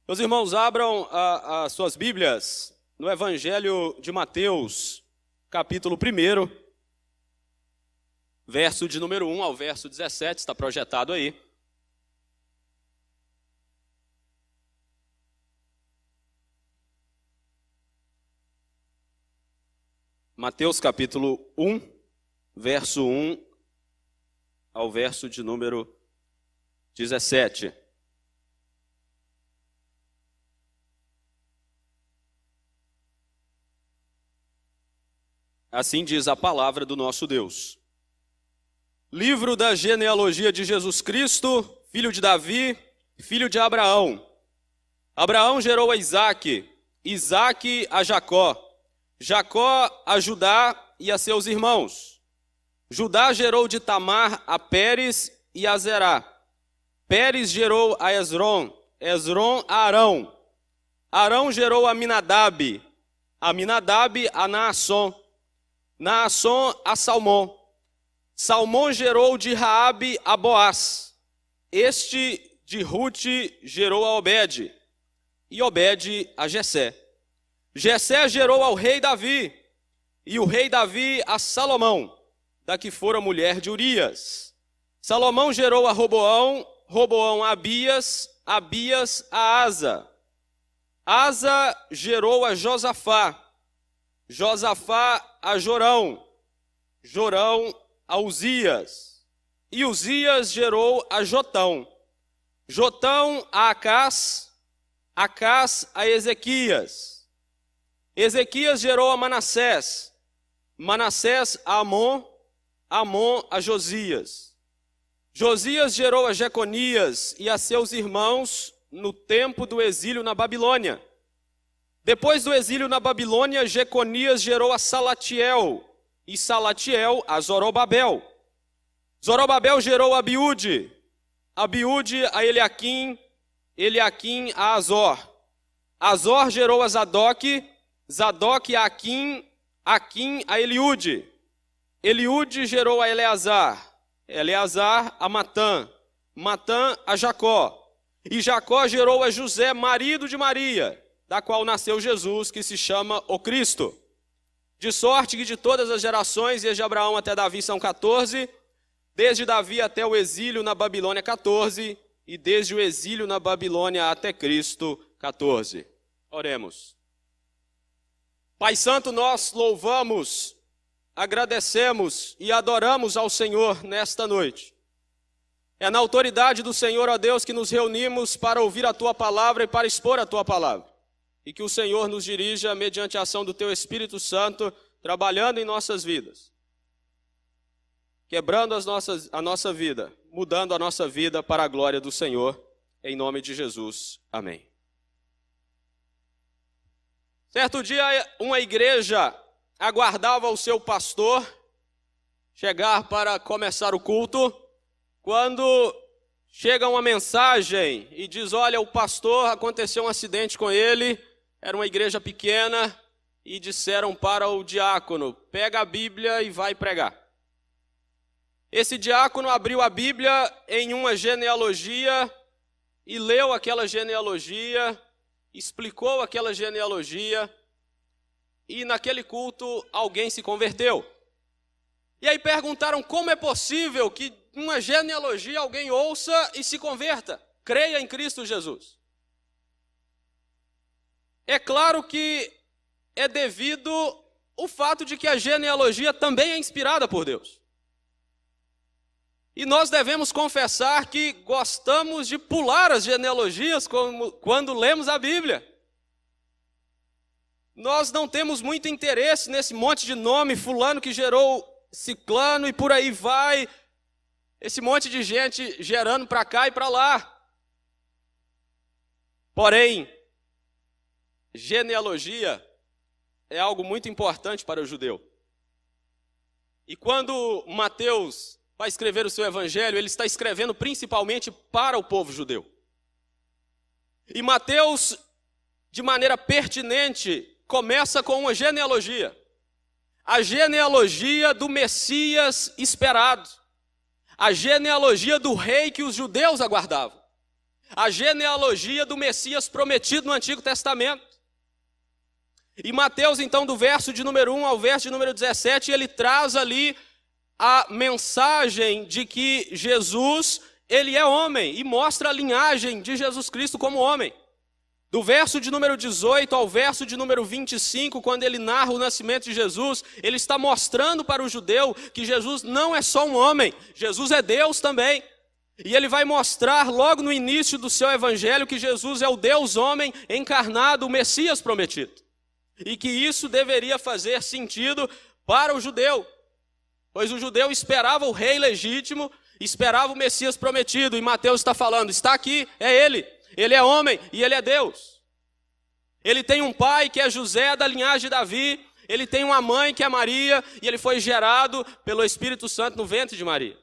Meus irmãos, abram as suas Bíblias no Evangelho de Mateus, capítulo 1, verso de número 1 ao verso 17, está projetado aí. Mateus capítulo 1, verso 1 ao verso de número 17. Assim diz a palavra do nosso Deus. Livro da genealogia de Jesus Cristo, filho de Davi, filho de Abraão. Abraão gerou a Isaque, Isaque a Jacó, Jacó a Judá e a seus irmãos. Judá gerou de Tamar a Pérez e a Zerá. Pérez gerou a Esrom, Esrom a Arão. Arão gerou a Aminadab, Aminadab a Naasson. Naasson a Salmão. Salmão gerou de Raabe a Boaz. Este de Ruth gerou a Obed. E Obed a Jessé. Jessé gerou ao rei Davi. E o rei Davi a Salomão, da que fora mulher de Urias. Salomão gerou a Roboão, Roboão a Abias, Abias a Asa. Asa gerou a Josafá. Josafá a Jorão, Jorão a Uzias, e Uzias gerou a Jotão, Jotão a Acás, Acás a Ezequias, Ezequias gerou a Manassés, Manassés a Amon, Amon a Josias, Josias gerou a Jeconias e a seus irmãos no tempo do exílio na Babilônia. Depois do exílio na Babilônia, Jeconias gerou a Salatiel, e Salatiel a Zorobabel. Zorobabel gerou a Abiúde, Abiúde a Eliaquim, Eliaquim a Azor. Azor gerou a Zadok, Zadok a Aquim, Aquim a Eliúde. Eliúde gerou a Eleazar, Eleazar a Matã, Matã a Jacó. E Jacó gerou a José, marido de Maria, da qual nasceu Jesus, que se chama o Cristo. De sorte que de todas as gerações, desde Abraão até Davi são 14, desde Davi até o exílio na Babilônia 14, e desde o exílio na Babilônia até Cristo 14. Oremos. Pai Santo, nós louvamos, agradecemos e adoramos ao Senhor nesta noite. É na autoridade do Senhor, ó Deus, que nos reunimos para ouvir a Tua palavra e para expor a Tua palavra. E que o Senhor nos dirija mediante a ação do Teu Espírito Santo, trabalhando em nossas vidas, quebrando a nossa vida, mudando a nossa vida para a glória do Senhor, em nome de Jesus. Amém. Certo dia, uma igreja aguardava o seu pastor chegar para começar o culto, quando chega uma mensagem e diz: olha, o pastor, aconteceu um acidente com ele. Era uma igreja pequena e disseram para o diácono: pega a Bíblia e vai pregar. Esse diácono abriu a Bíblia em uma genealogia e leu aquela genealogia, explicou aquela genealogia, e naquele culto alguém se converteu. E aí perguntaram como é possível que uma genealogia alguém ouça e se converta, creia em Cristo Jesus. É claro que é devido ao fato de que a genealogia também é inspirada por Deus. E nós devemos confessar que gostamos de pular as genealogias quando lemos a Bíblia. Nós não temos muito interesse nesse monte de nome, fulano que gerou ciclano e por aí vai, esse monte de gente gerando para cá e para lá. Porém, genealogia é algo muito importante para o judeu. E quando Mateus vai escrever o seu evangelho, ele está escrevendo principalmente para o povo judeu. E Mateus, de maneira pertinente, começa com uma genealogia. A genealogia do Messias esperado. A genealogia do rei que os judeus aguardavam. a genealogia do Messias prometido no Antigo Testamento. E Mateus, então, do verso de número 1 ao verso de número 17, ele traz ali a mensagem de que Jesus, ele é homem, e mostra a linhagem de Jesus Cristo como homem. Do verso de número 18 ao verso de número 25, quando ele narra o nascimento de Jesus, ele está mostrando para o judeu que Jesus não é só um homem, Jesus é Deus também. E ele vai mostrar logo no início do seu evangelho que Jesus é o Deus homem encarnado, o Messias prometido. E que isso deveria fazer sentido para o judeu, pois o judeu esperava o rei legítimo, esperava o Messias prometido, e Mateus está falando, está aqui, é ele é homem e ele é Deus. Ele tem um pai que é José da linhagem de Davi, ele tem uma mãe que é Maria, e ele foi gerado pelo Espírito Santo no ventre de Maria.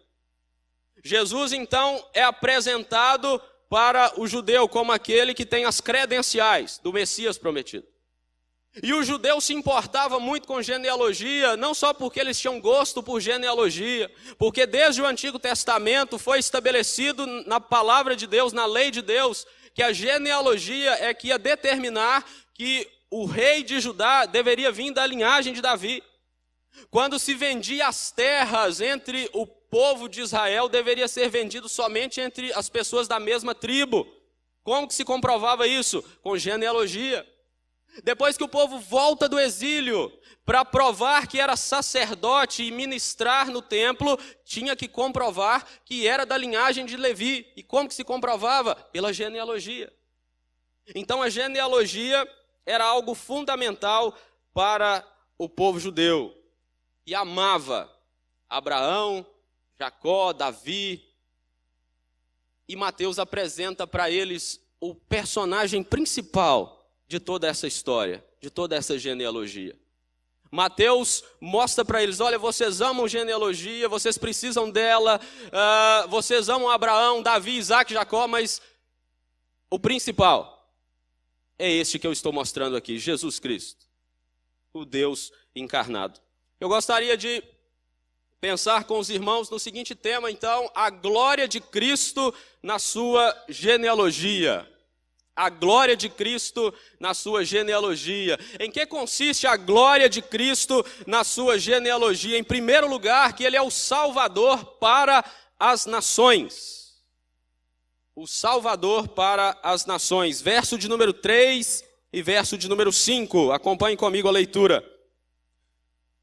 Jesus então é apresentado para o judeu como aquele que tem as credenciais do Messias prometido. E o judeu se importava muito com genealogia, não só porque eles tinham gosto por genealogia, porque desde o Antigo Testamento foi estabelecido na palavra de Deus, na lei de Deus, que a genealogia é que ia determinar que o rei de Judá deveria vir da linhagem de Davi. Quando se vendia as terras entre o povo de Israel, deveria ser vendido somente entre as pessoas da mesma tribo. Como que se comprovava isso? Com genealogia. Depois que o povo volta do exílio, para provar que era sacerdote e ministrar no templo, tinha que comprovar que era da linhagem de Levi. E como que se comprovava? Pela genealogia. Então a genealogia era algo fundamental para o povo judeu. E amava Abraão, Jacó, Davi. E Mateus apresenta para eles o personagem principal de toda essa história, de toda essa genealogia. Mateus mostra para eles, olha, vocês amam genealogia, vocês precisam dela, vocês amam Abraão, Davi, Isaac, Jacó, mas o principal é este que eu estou mostrando aqui, Jesus Cristo, o Deus encarnado. Eu gostaria de pensar com os irmãos no seguinte tema, então, a glória de Cristo na sua genealogia. A glória de Cristo na sua genealogia. Em que consiste a glória de Cristo na sua genealogia? Em primeiro lugar, que ele é o Salvador para as nações. O Salvador para as nações. Verso de número 3 e verso de número 5. Acompanhem comigo a leitura.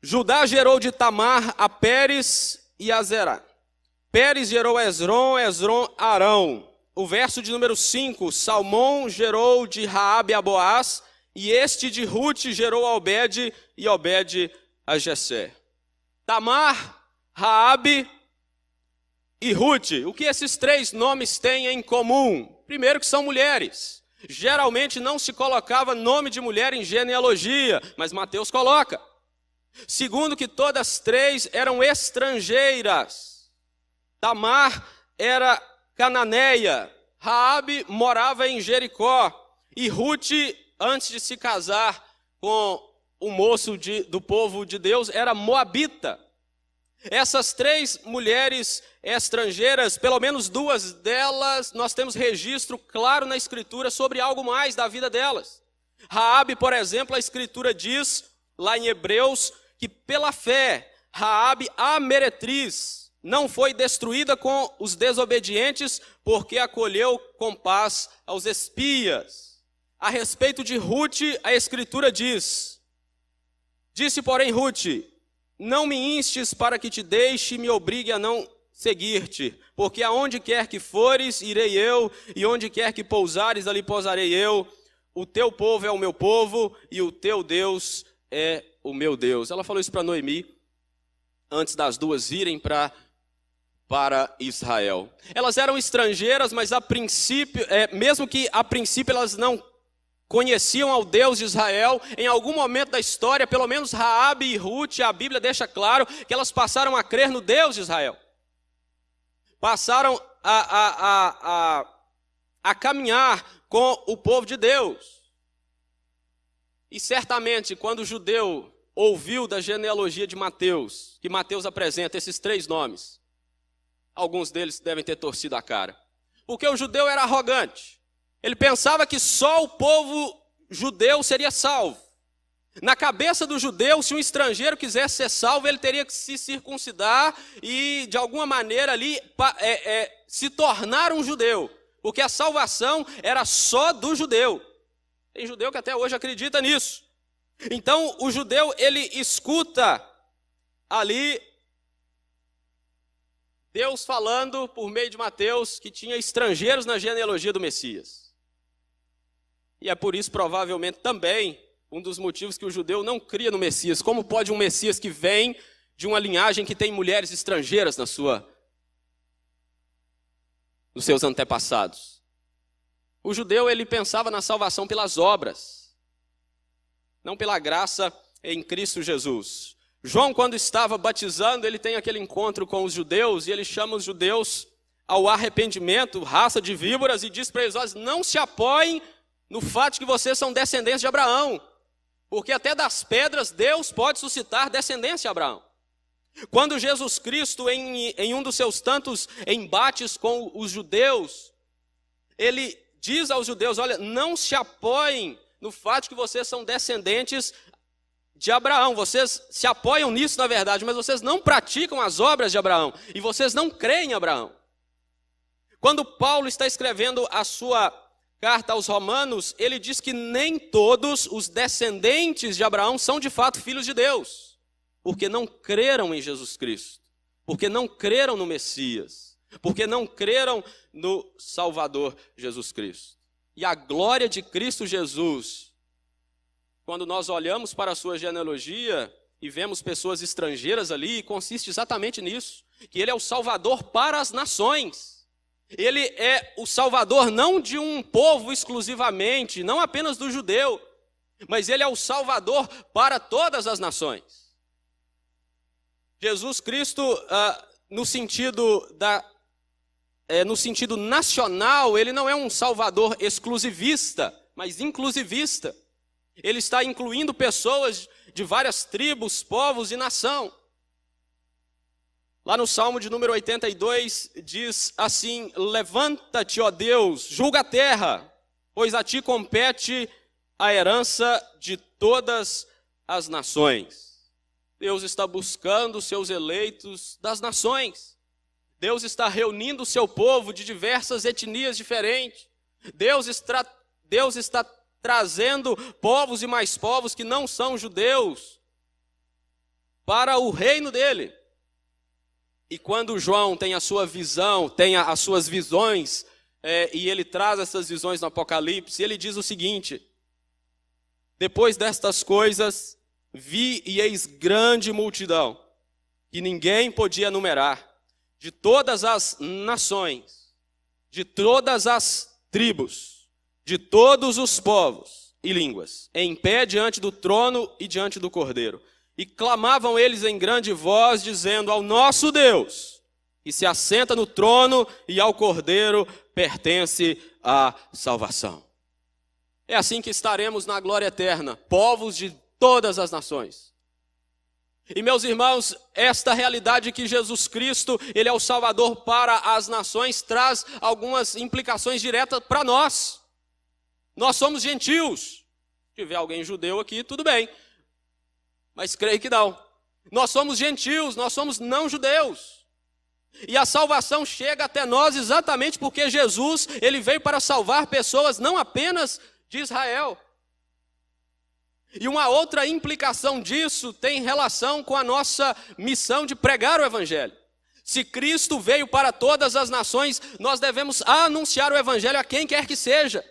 Judá gerou de Tamar a Pérez e a Zerá. Pérez gerou Esrom, Esrom Arão. O verso de número 5, Salmão gerou de Raabe a Boaz, e este de Ruth gerou a Obed, e Obed a Jessé. Tamar, Raabe e Ruth. O que esses três nomes têm em comum? Primeiro que são mulheres. Geralmente não se colocava nome de mulher em genealogia, mas Mateus coloca. Segundo que todas três eram estrangeiras. Tamar era cananeia, Raabe morava em Jericó, e Ruth, antes de se casar com o moço do povo de Deus, era moabita. Essas três mulheres estrangeiras, pelo menos duas delas, nós temos registro claro na Escritura sobre algo mais da vida delas. Raabe, por exemplo, a Escritura diz, lá em Hebreus, que pela fé, Raabe, a meretriz, não foi destruída com os desobedientes, porque acolheu com paz aos espias. A respeito de Ruth, a Escritura diz, disse, porém, Ruth, não me instes para que te deixe e me obrigue a não seguir-te, porque aonde quer que fores, irei eu, e onde quer que pousares, ali pousarei eu. O teu povo é o meu povo, e o teu Deus é o meu Deus. Ela falou isso para Noemi, antes das duas irem para Israel. Elas eram estrangeiras, mas a princípio, mesmo que a princípio elas não conheciam ao Deus de Israel, em algum momento da história, pelo menos Raabe e Ruth, a Bíblia deixa claro que elas passaram a crer no Deus de Israel. Passaram a caminhar com o povo de Deus. E certamente, quando o judeu ouviu da genealogia de Mateus, que Mateus apresenta esses três nomes, alguns deles devem ter torcido a cara. Porque o judeu era arrogante. Ele pensava que só o povo judeu seria salvo. Na cabeça do judeu, se um estrangeiro quisesse ser salvo, ele teria que se circuncidar e, de alguma maneira, ali se tornar um judeu. Porque a salvação era só do judeu. Tem judeu que até hoje acredita nisso. Então, o judeu, ele escuta ali Deus falando por meio de Mateus que tinha estrangeiros na genealogia do Messias. E é por isso, provavelmente, também, um dos motivos que o judeu não cria no Messias. Como pode um Messias que vem de uma linhagem que tem mulheres estrangeiras nos seus antepassados? O judeu, ele pensava na salvação pelas obras, não pela graça em Cristo Jesus. João, quando estava batizando, ele tem aquele encontro com os judeus, e ele chama os judeus ao arrependimento, raça de víboras, e diz para eles: não se apoiem no fato de que vocês são descendentes de Abraão, porque até das pedras Deus pode suscitar descendência de Abraão. Quando Jesus Cristo, em um dos seus tantos embates com os judeus, ele diz aos judeus: olha, não se apoiem no fato de que vocês são descendentes de Abraão. Vocês se apoiam nisso, na verdade, mas vocês não praticam as obras de Abraão, e vocês não creem em Abraão. Quando Paulo está escrevendo a sua carta aos Romanos, ele diz que nem todos os descendentes de Abraão são de fato filhos de Deus, porque não creram em Jesus Cristo, porque não creram no Messias, porque não creram no Salvador Jesus Cristo. E a glória de Cristo Jesus, quando nós olhamos para a sua genealogia e vemos pessoas estrangeiras ali, consiste exatamente nisso, que ele é o Salvador para as nações. Ele é o Salvador não de um povo exclusivamente, não apenas do judeu, mas ele é o Salvador para todas as nações. Jesus Cristo, no sentido nacional, ele não é um Salvador exclusivista, mas inclusivista. Ele está incluindo pessoas de várias tribos, povos e nação. Lá no Salmo de número 82, diz assim: levanta-te, ó Deus, julga a terra, pois a ti compete a herança de todas as nações. Deus está buscando os seus eleitos das nações. Deus está reunindo o seu povo de diversas etnias diferentes. Deus está trazendo povos e mais povos que não são judeus para o reino dele. E quando João tem a sua visão, tem as suas visões, e ele traz essas visões no Apocalipse, ele diz o seguinte: depois destas coisas, vi e eis grande multidão, que ninguém podia numerar, de todas as nações, de todas as tribos, de todos os povos e línguas, em pé diante do trono e diante do Cordeiro. E clamavam eles em grande voz, dizendo: ao nosso Deus, que se assenta no trono, e ao Cordeiro pertence a salvação. É assim que estaremos na glória eterna, povos de todas as nações. E meus irmãos, esta realidade que Jesus Cristo, ele é o Salvador para as nações, traz algumas implicações diretas para nós. Nós somos gentios. Se tiver alguém judeu aqui, tudo bem. Mas creio que não. Nós somos gentios, nós somos não judeus. E a salvação chega até nós exatamente porque Jesus, ele veio para salvar pessoas não apenas de Israel. E uma outra implicação disso tem relação com a nossa missão de pregar o Evangelho. Se Cristo veio para todas as nações, nós devemos anunciar o Evangelho a quem quer que seja.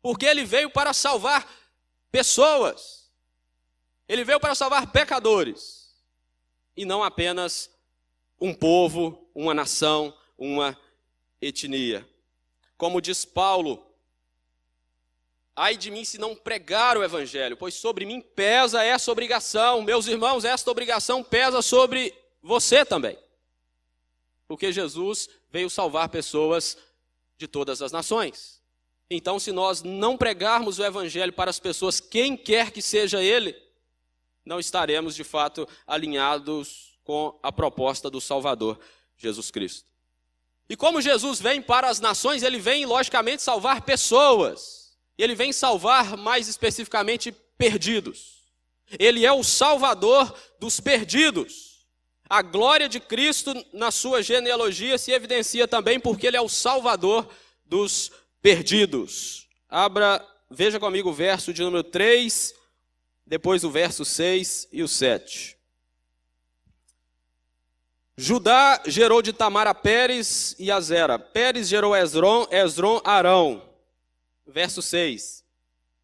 Porque ele veio para salvar pessoas. Ele veio para salvar pecadores, e não apenas um povo, uma nação, uma etnia. Como diz Paulo: ai de mim se não pregar o Evangelho, pois sobre mim pesa essa obrigação. Meus irmãos, esta obrigação pesa sobre você também. Porque Jesus veio salvar pessoas de todas as nações. Então, se nós não pregarmos o Evangelho para as pessoas, quem quer que seja ele, não estaremos de fato alinhados com a proposta do Salvador Jesus Cristo. E como Jesus vem para as nações, ele vem, logicamente, salvar pessoas. Ele vem salvar, mais especificamente, perdidos. Ele é o salvador dos perdidos. A glória de Cristo na sua genealogia se evidencia também porque ele é o salvador dos perdidos. Veja comigo o verso de número 3, depois o verso 6 e o 7. Judá gerou de Tamar a Pérez e a Zera. Pérez gerou Esrom, Arão. Verso 6.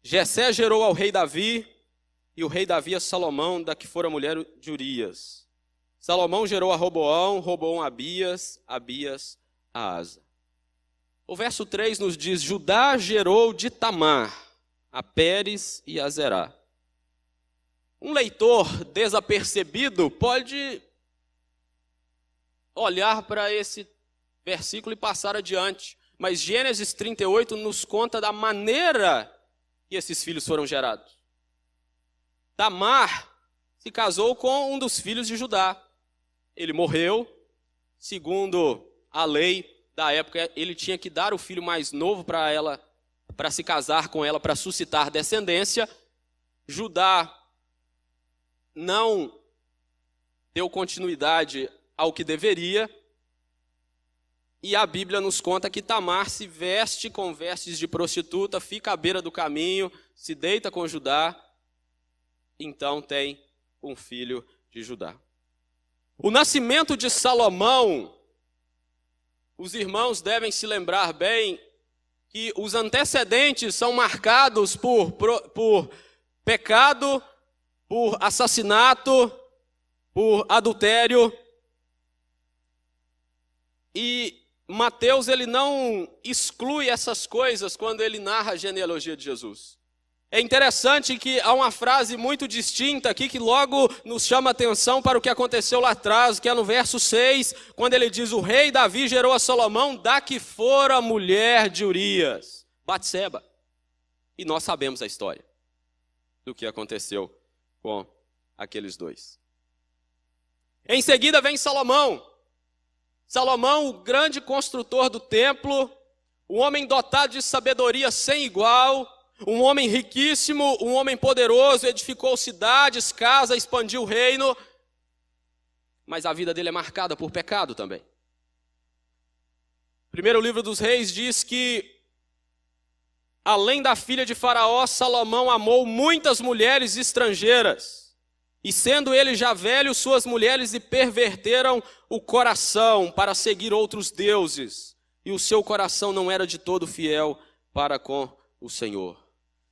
Jessé gerou ao rei Davi, e o rei Davi a Salomão, da que fora mulher de Urias. Salomão gerou a Roboão, Roboão a Abias, Abias a Asa. O verso 3 nos diz, Judá gerou de Tamar a Pérez e a Zerá. Um leitor desapercebido pode olhar para esse versículo e passar adiante. Mas Gênesis 38 nos conta da maneira que esses filhos foram gerados. Tamar se casou com um dos filhos de Judá. Ele morreu, segundo a lei da época, ele tinha que dar o filho mais novo para ela, para se casar com ela, para suscitar descendência. Judá não deu continuidade ao que deveria, e a Bíblia nos conta que Tamar se veste com vestes de prostituta, fica à beira do caminho, se deita com Judá, então tem um filho de Judá. O nascimento de Salomão, os irmãos devem se lembrar bem que os antecedentes são marcados por pecado, por assassinato, por adultério. E Mateus ele não exclui essas coisas quando ele narra a genealogia de Jesus. É interessante que há uma frase muito distinta aqui que logo nos chama a atenção para o que aconteceu lá atrás, que é no verso 6, quando ele diz, o rei Davi gerou a Salomão, da que fora mulher de Urias, Batseba. E nós sabemos a história do que aconteceu com aqueles dois. Em seguida vem Salomão. Salomão, o grande construtor do templo, um homem dotado de sabedoria sem igual, um homem riquíssimo, um homem poderoso, edificou cidades, casas, expandiu o reino, mas a vida dele é marcada por pecado também. Primeiro livro dos Reis diz que, além da filha de Faraó, Salomão amou muitas mulheres estrangeiras, e sendo ele já velho, suas mulheres lhe perverteram o coração para seguir outros deuses, e o seu coração não era de todo fiel para com o Senhor.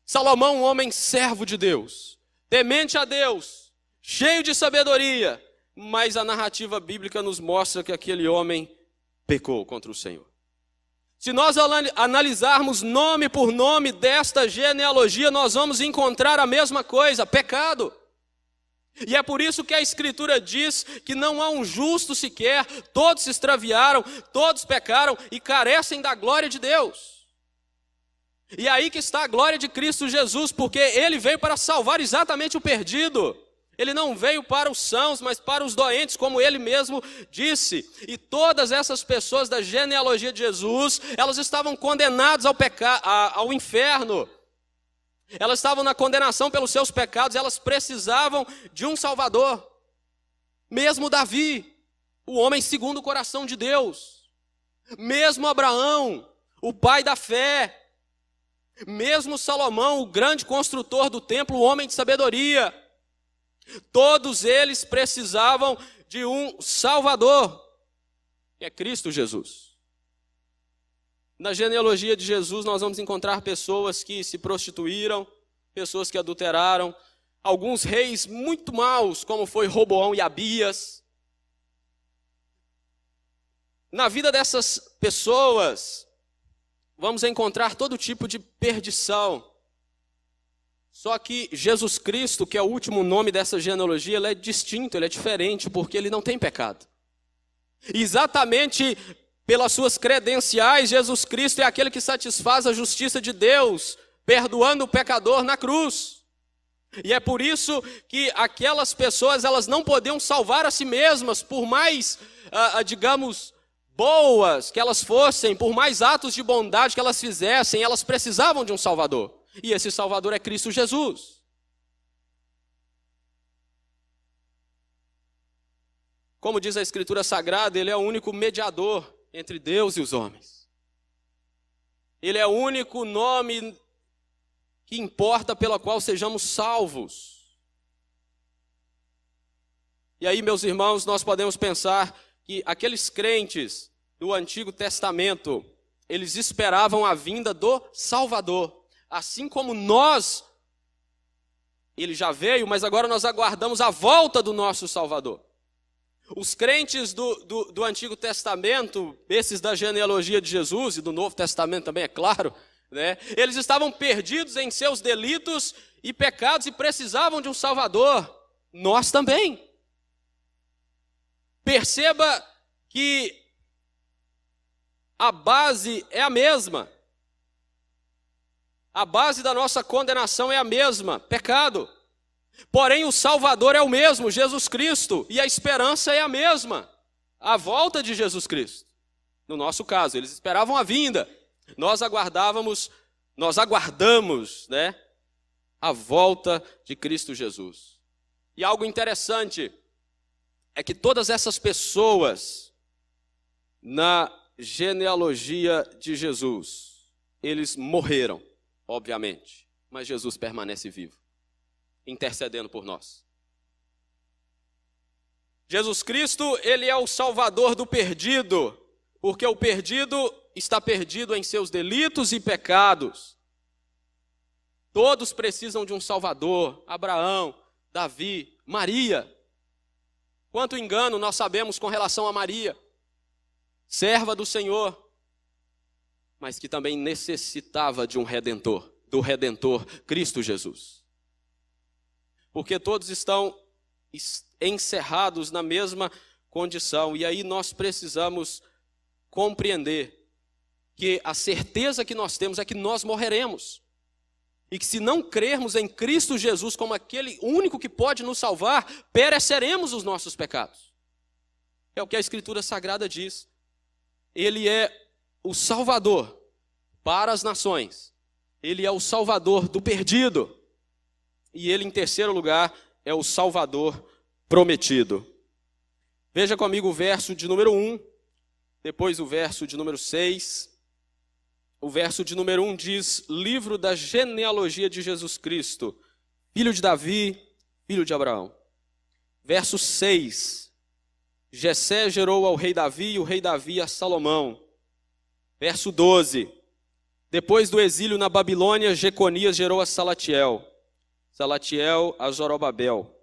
Salomão, um homem servo de Deus, temente a Deus, cheio de sabedoria, mas a narrativa bíblica nos mostra que aquele homem pecou contra o Senhor. Se nós analisarmos nome por nome desta genealogia, nós vamos encontrar a mesma coisa, pecado. E é por isso que a Escritura diz que não há um justo sequer, todos se extraviaram, todos pecaram e carecem da glória de Deus. E aí que está a glória de Cristo Jesus, porque Ele veio para salvar exatamente o perdido. Ele não veio para os sãos, mas para os doentes, como Ele mesmo disse. E todas essas pessoas da genealogia de Jesus, elas estavam condenadas ao inferno. Elas estavam na condenação pelos seus pecados, elas precisavam de um Salvador. Mesmo Davi, o homem segundo o coração de Deus. Mesmo Abraão, o pai da fé. Mesmo Salomão, o grande construtor do templo, o homem de sabedoria. Todos eles precisavam de um Salvador, que é Cristo Jesus. Na genealogia de Jesus nós vamos encontrar pessoas que se prostituíram, pessoas que adulteraram, alguns reis muito maus, como foi Roboão e Abias. Na vida dessas pessoas, vamos encontrar todo tipo de perdição. Só que Jesus Cristo, que é o último nome dessa genealogia, ele é distinto, ele é diferente, porque ele não tem pecado. Exatamente pelas suas credenciais, Jesus Cristo é aquele que satisfaz a justiça de Deus, perdoando o pecador na cruz. E é por isso que aquelas pessoas, elas não podiam salvar a si mesmas, por mais, digamos, boas que elas fossem, por mais atos de bondade que elas fizessem, elas precisavam de um Salvador. E esse Salvador é Cristo Jesus. Como diz a Escritura Sagrada, Ele é o único mediador entre Deus e os homens. Ele é o único nome que importa pela qual sejamos salvos. E aí, meus irmãos, nós podemos pensar que aqueles crentes do Antigo Testamento, eles esperavam a vinda do Salvador. Assim como nós, ele já veio, mas agora nós aguardamos a volta do nosso Salvador. Os crentes do Antigo Testamento, esses da genealogia de Jesus e do Novo Testamento também, é claro, né? Eles estavam perdidos em seus delitos e pecados e precisavam de um Salvador. Nós também. Perceba que a base é a mesma. A base da nossa condenação é a mesma, pecado. Porém, o Salvador é o mesmo, Jesus Cristo, e a esperança é a mesma, a volta de Jesus Cristo. No nosso caso, eles esperavam a vinda, nós aguardamos, né, a volta de Cristo Jesus. E algo interessante é que todas essas pessoas na genealogia de Jesus, eles morreram, obviamente, mas Jesus permanece vivo, intercedendo por nós. Jesus Cristo, Ele é o Salvador do perdido, porque o perdido está perdido em seus delitos e pecados. Todos precisam de um Salvador, Abraão, Davi, Maria. Quanto engano nós sabemos com relação a Maria, serva do Senhor, mas que também necessitava de um Redentor, do Redentor Cristo Jesus. Porque todos estão encerrados na mesma condição. E aí nós precisamos compreender que a certeza que nós temos é que nós morreremos. E que se não crermos em Cristo Jesus como aquele único que pode nos salvar, pereceremos os nossos pecados. É o que a Escritura Sagrada diz. Ele é o Salvador para as nações. Ele é o Salvador do perdido. E ele, em terceiro lugar, é o Salvador prometido. Veja comigo o verso de número 1, depois o verso de número 6. O verso de número 1 diz: livro da genealogia de Jesus Cristo, filho de Davi, filho de Abraão. Verso 6, Jessé gerou ao rei Davi, e o rei Davi a Salomão. Verso 12, depois do exílio na Babilônia, Jeconias gerou a Salatiel, Salatiel a Zorobabel.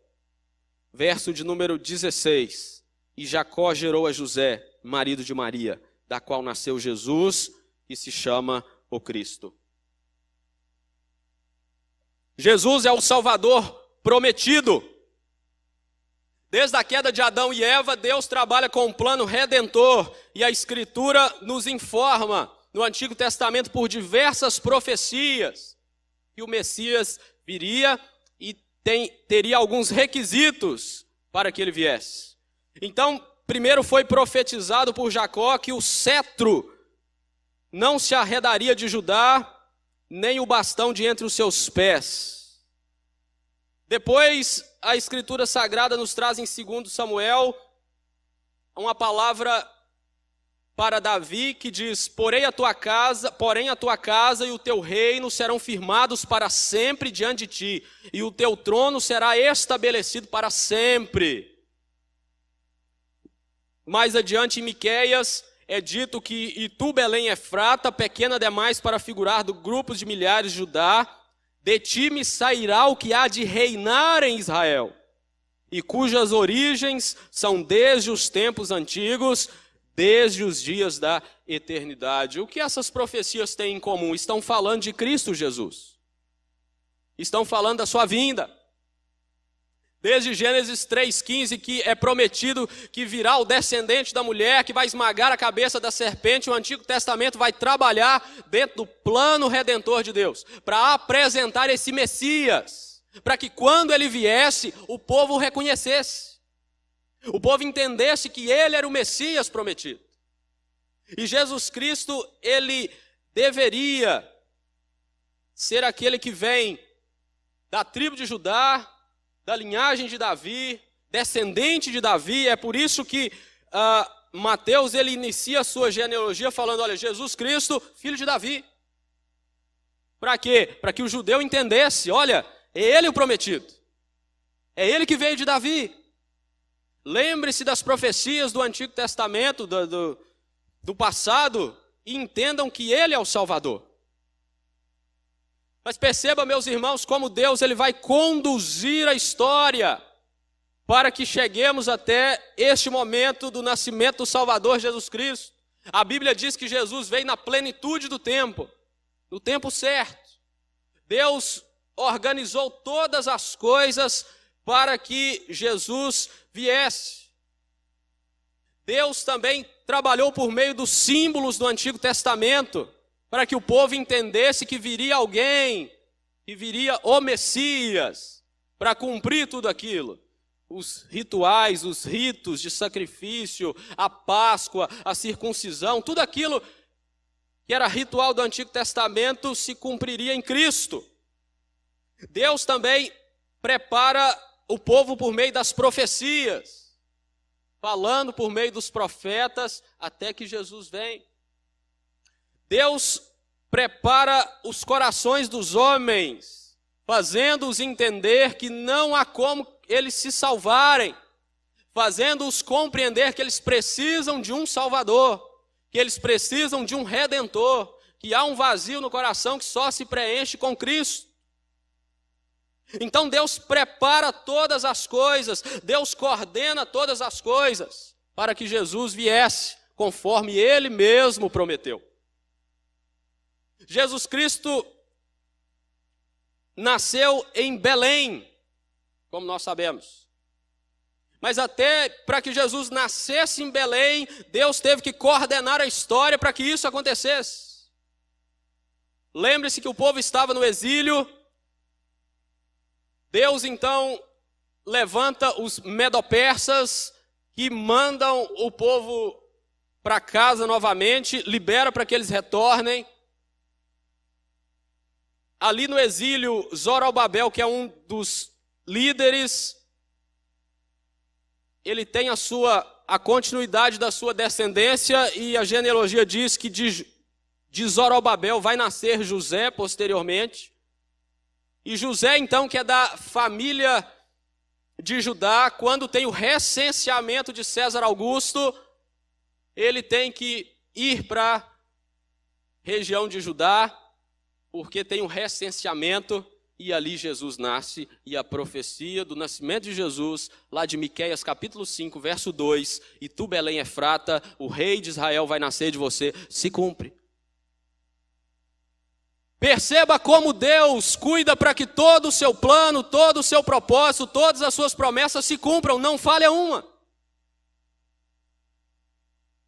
Verso de número 16, e Jacó gerou a José, marido de Maria, da qual nasceu Jesus, que se chama o Cristo. Jesus é o Salvador prometido. Desde a queda de Adão e Eva, Deus trabalha com um plano redentor, e a Escritura nos informa, no Antigo Testamento, por diversas profecias, que o Messias viria e teria alguns requisitos para que ele viesse. Então, primeiro foi profetizado por Jacó que o cetro não se arredaria de Judá, nem o bastão de entre os seus pés. Depois, a Escritura Sagrada nos traz em 2 Samuel uma palavra para Davi que diz: porém a tua casa e o teu reino serão firmados para sempre diante de ti, e o teu trono será estabelecido para sempre. Mais adiante em Miqueias é dito que: e tu, Belém Efrata, pequena demais para figurar do grupo de milhares de Judá, de ti me sairá o que há de reinar em Israel, e cujas origens são desde os tempos antigos, desde os dias da eternidade. O que essas profecias têm em comum? Estão falando de Cristo Jesus. Estão falando da sua vinda. Desde Gênesis 3,15, que é prometido que virá o descendente da mulher, que vai esmagar a cabeça da serpente. O Antigo Testamento vai trabalhar dentro do plano redentor de Deus, para apresentar esse Messias, para que quando ele viesse, o povo o reconhecesse. O povo entendesse que ele era o Messias prometido. E Jesus Cristo, ele deveria ser aquele que vem da tribo de Judá, da linhagem de Davi, descendente de Davi. É por isso que Mateus ele inicia a sua genealogia falando, olha, Jesus Cristo, filho de Davi. Para quê? Para que o judeu entendesse, olha, é ele o prometido. É ele que veio de Davi. Lembre-se das profecias do Antigo Testamento, do passado, e entendam que ele é o Salvador. Mas perceba, meus irmãos, como Deus ele vai conduzir a história para que cheguemos até este momento do nascimento do Salvador Jesus Cristo. A Bíblia diz que Jesus veio na plenitude do tempo, no tempo certo. Deus organizou todas as coisas para que Jesus viesse. Deus também trabalhou por meio dos símbolos do Antigo Testamento, para que o povo entendesse que viria alguém, que viria o Messias, para cumprir tudo aquilo. Os rituais, os ritos de sacrifício, a Páscoa, a circuncisão, tudo aquilo que era ritual do Antigo Testamento se cumpriria em Cristo. Deus também prepara o povo por meio das profecias, falando por meio dos profetas até que Jesus vem. Deus prepara os corações dos homens, fazendo-os entender que não há como eles se salvarem, fazendo-os compreender que eles precisam de um Salvador, que eles precisam de um Redentor, que há um vazio no coração que só se preenche com Cristo. Então Deus prepara todas as coisas, Deus coordena todas as coisas, para que Jesus viesse, conforme Ele mesmo prometeu. Jesus Cristo nasceu em Belém, como nós sabemos. Mas até para que Jesus nascesse em Belém, Deus teve que coordenar a história para que isso acontecesse. Lembre-se que o povo estava no exílio. Deus então levanta os medo-persas que mandam o povo para casa novamente, libera para que eles retornem. Ali no exílio, Zorobabel, que é um dos líderes, ele tem a continuidade da sua descendência, e a genealogia diz que de Zorobabel vai nascer José posteriormente. E José, então, que é da família de Judá, quando tem o recenseamento de César Augusto, ele tem que ir para a região de Judá, porque tem um recenseamento, e ali Jesus nasce, e a profecia do nascimento de Jesus, lá de Miqueias capítulo 5, verso 2, e tu, Belém Efrata, o rei de Israel vai nascer de você, se cumpre. Perceba como Deus cuida para que todo o seu plano, todo o seu propósito, todas as suas promessas se cumpram, não falha uma.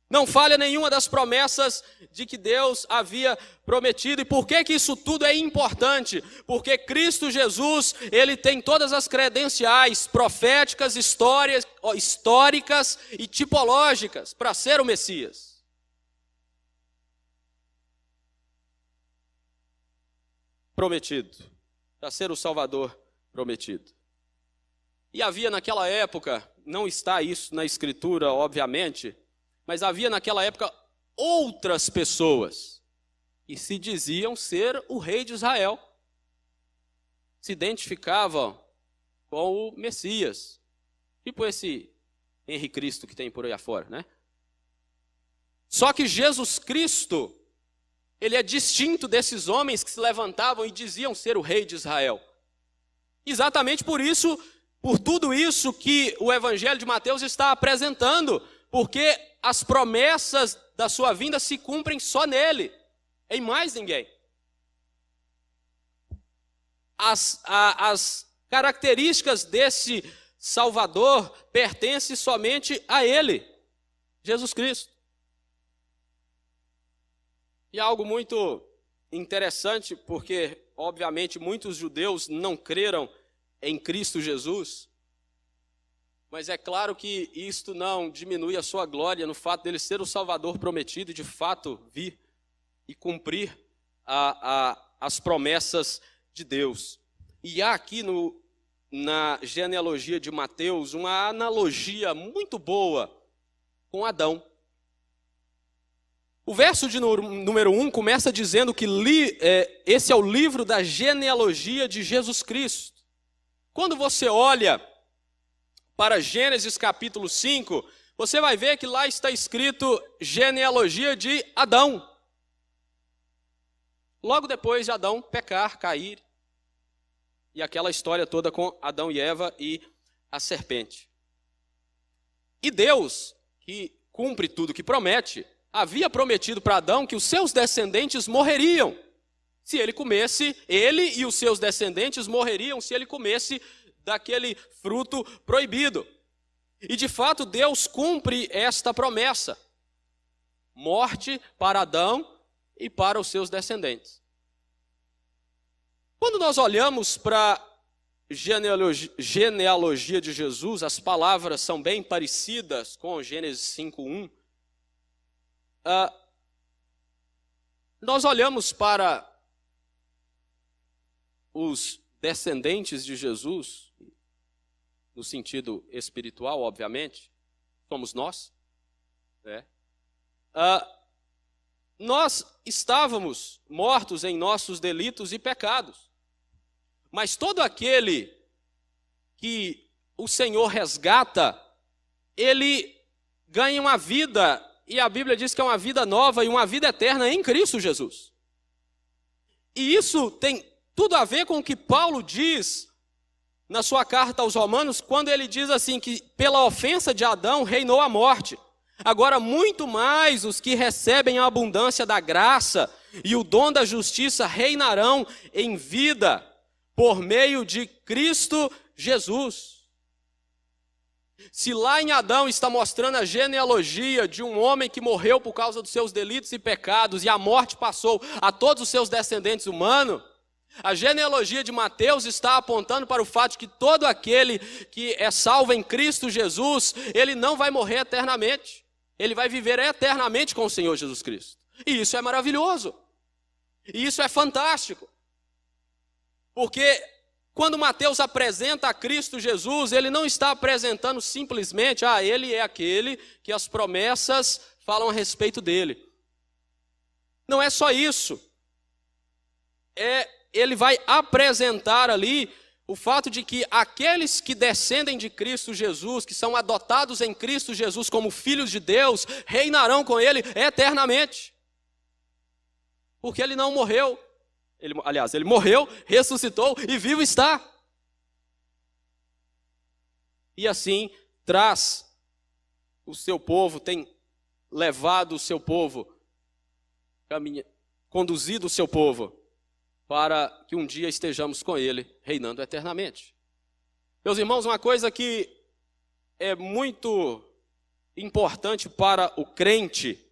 Não falha nenhuma das promessas de que Deus havia prometido. E por que isso tudo é importante? Porque Cristo Jesus, ele tem todas as credenciais proféticas, históricas e tipológicas para ser o Messias. Prometido, para ser o Salvador prometido. E havia naquela época, não está isso na Escritura, obviamente, mas havia naquela época outras pessoas que se diziam ser o rei de Israel. Se identificavam com o Messias. Tipo esse Henrique Cristo que tem por aí afora, né? Só que Jesus Cristo, ele é distinto desses homens que se levantavam e diziam ser o rei de Israel. Exatamente por isso, por tudo isso que o Evangelho de Mateus está apresentando, porque as promessas da sua vinda se cumprem só nele, em mais ninguém. As características desse Salvador pertencem somente a ele, Jesus Cristo. E algo muito interessante, porque, obviamente, muitos judeus não creram em Cristo Jesus. Mas é claro que isto não diminui a sua glória no fato dele ser o Salvador prometido e de fato vir e cumprir as promessas de Deus. E há aqui na genealogia de Mateus uma analogia muito boa com Adão. O verso de número 1 começa dizendo que esse é o livro da genealogia de Jesus Cristo. Quando você olha para Gênesis capítulo 5, você vai ver que lá está escrito genealogia de Adão. Logo depois de Adão pecar, cair, e aquela história toda com Adão e Eva e a serpente. E Deus, que cumpre tudo que promete, havia prometido para Adão que os seus descendentes morreriam. Se ele comesse, ele e os seus descendentes morreriam se ele comesse daquele fruto proibido. E de fato Deus cumpre esta promessa. Morte para Adão e para os seus descendentes. Quando nós olhamos para a genealogia de Jesus, as palavras são bem parecidas com Gênesis 5:1. Nós olhamos para os descendentes de Jesus, no sentido espiritual, obviamente, somos nós, né? Nós estávamos mortos em nossos delitos e pecados, mas todo aquele que o Senhor resgata, ele ganha uma vida, e a Bíblia diz que é uma vida nova e uma vida eterna em Cristo Jesus. E isso tem tudo a ver com o que Paulo diz na sua carta aos Romanos, quando ele diz assim que pela ofensa de Adão reinou a morte. Agora muito mais os que recebem a abundância da graça e o dom da justiça reinarão em vida por meio de Cristo Jesus. Se lá em Adão está mostrando a genealogia de um homem que morreu por causa dos seus delitos e pecados e a morte passou a todos os seus descendentes humanos, a genealogia de Mateus está apontando para o fato de que todo aquele que é salvo em Cristo Jesus, ele não vai morrer eternamente. Ele vai viver eternamente com o Senhor Jesus Cristo. E isso é maravilhoso. E isso é fantástico. Porque quando Mateus apresenta a Cristo Jesus, ele não está apresentando simplesmente, ele é aquele que as promessas falam a respeito dele. Não é só isso. Ele vai apresentar ali o fato de que aqueles que descendem de Cristo Jesus, que são adotados em Cristo Jesus como filhos de Deus, reinarão com ele eternamente. Porque ele não morreu. Ele morreu, ressuscitou e vivo está. E assim traz o seu povo, tem levado o seu povo, conduzido o seu povo, para que um dia estejamos com ele, reinando eternamente. Meus irmãos, uma coisa que é muito importante para o crente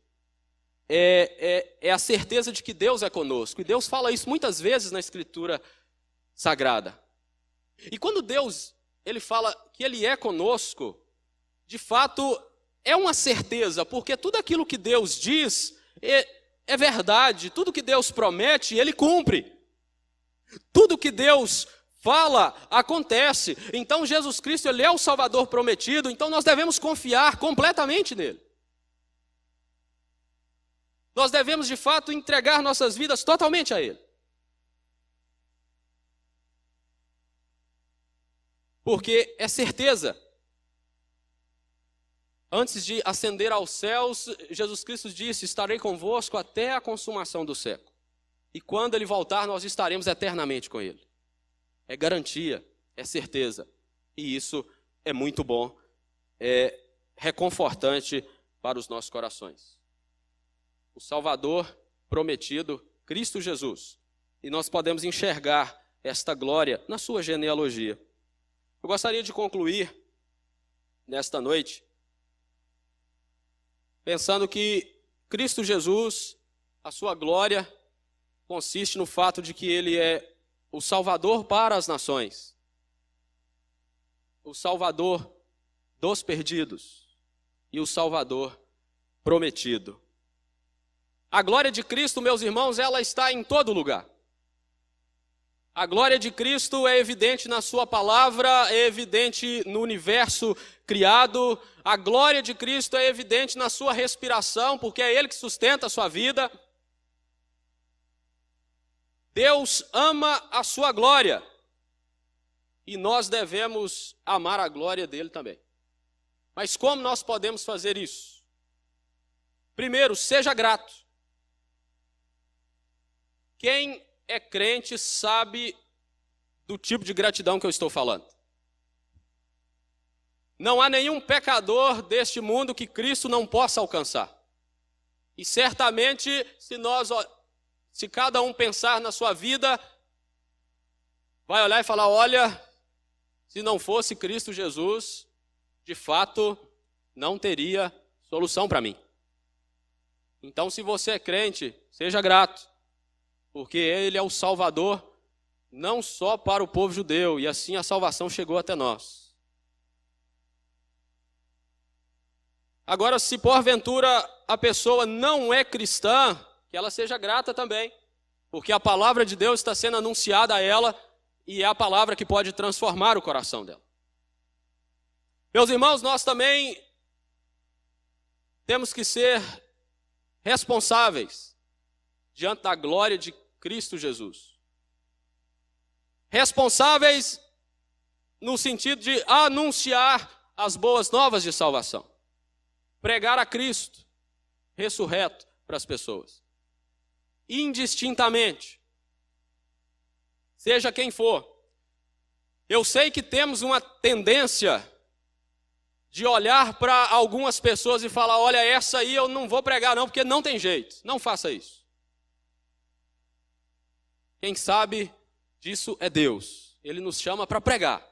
é a certeza de que Deus é conosco. E Deus fala isso muitas vezes na Escritura Sagrada. E quando Deus ele fala que Ele é conosco, de fato é uma certeza, porque tudo aquilo que Deus diz é verdade, tudo que Deus promete, Ele cumpre. Tudo que Deus fala, acontece. Então Jesus Cristo, Ele é o Salvador prometido, então nós devemos confiar completamente nele. Nós devemos de fato entregar nossas vidas totalmente a Ele. Porque é certeza. Antes de ascender aos céus, Jesus Cristo disse, estarei convosco até a consumação do século. E quando Ele voltar, nós estaremos eternamente com Ele. É garantia, é certeza. E isso é muito bom, é reconfortante para os nossos corações. O Salvador prometido, Cristo Jesus. E nós podemos enxergar esta glória na sua genealogia. Eu gostaria de concluir nesta noite pensando que Cristo Jesus, a sua glória, consiste no fato de que Ele é o Salvador para as nações. O Salvador dos perdidos e o Salvador prometido. A glória de Cristo, meus irmãos, ela está em todo lugar. A glória de Cristo é evidente na sua palavra, é evidente no universo criado. A glória de Cristo é evidente na sua respiração, porque é Ele que sustenta a sua vida. Deus ama a sua glória e nós devemos amar a glória dele também. Mas como nós podemos fazer isso? Primeiro, seja grato. Quem é crente sabe do tipo de gratidão que eu estou falando. Não há nenhum pecador deste mundo que Cristo não possa alcançar. E certamente, se cada um pensar na sua vida, vai olhar e falar, olha, se não fosse Cristo Jesus, de fato, não teria solução para mim. Então, se você é crente, seja grato, porque Ele é o Salvador, não só para o povo judeu, e assim a salvação chegou até nós. Agora, se porventura a pessoa não é cristã, que ela seja grata também, porque a palavra de Deus está sendo anunciada a ela, e é a palavra que pode transformar o coração dela. Meus irmãos, nós também temos que ser responsáveis diante da glória de Cristo Jesus. Responsáveis no sentido de anunciar as boas novas de salvação. Pregar a Cristo ressurreto para as pessoas. Indistintamente. Seja quem for. Eu sei que temos uma tendência de olhar para algumas pessoas e falar, olha, essa aí eu não vou pregar não, porque não tem jeito. Não faça isso. Quem sabe disso é Deus. Ele nos chama para pregar,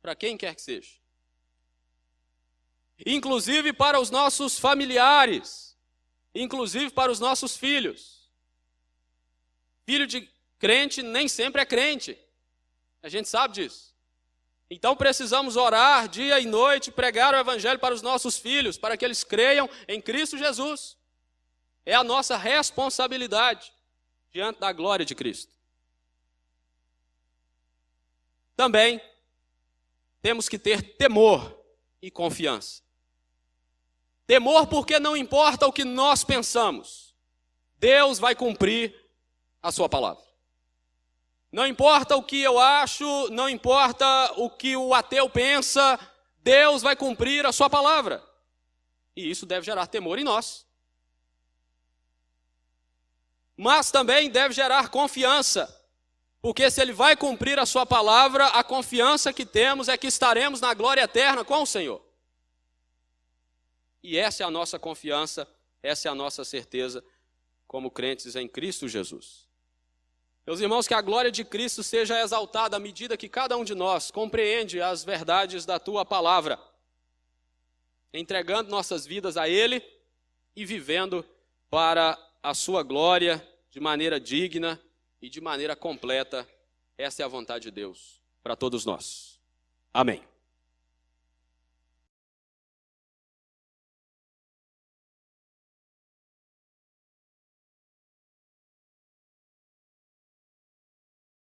para quem quer que seja. Inclusive para os nossos familiares, inclusive para os nossos filhos. Filho de crente nem sempre é crente. A gente sabe disso. Então precisamos orar dia e noite, pregar o evangelho para os nossos filhos, para que eles creiam em Cristo Jesus. É a nossa responsabilidade diante da glória de Cristo. Também temos que ter temor e confiança. Temor porque não importa o que nós pensamos, Deus vai cumprir a sua palavra. Não importa o que eu acho, não importa o que o ateu pensa, Deus vai cumprir a sua palavra. E isso deve gerar temor em nós. Mas também deve gerar confiança, porque se Ele vai cumprir a sua palavra, a confiança que temos é que estaremos na glória eterna com o Senhor. E essa é a nossa confiança, essa é a nossa certeza como crentes em Cristo Jesus. Meus irmãos, que a glória de Cristo seja exaltada à medida que cada um de nós compreende as verdades da Tua palavra, entregando nossas vidas a Ele e vivendo para a Sua glória de maneira digna e de maneira completa. Essa é a vontade de Deus para todos nós. Amém.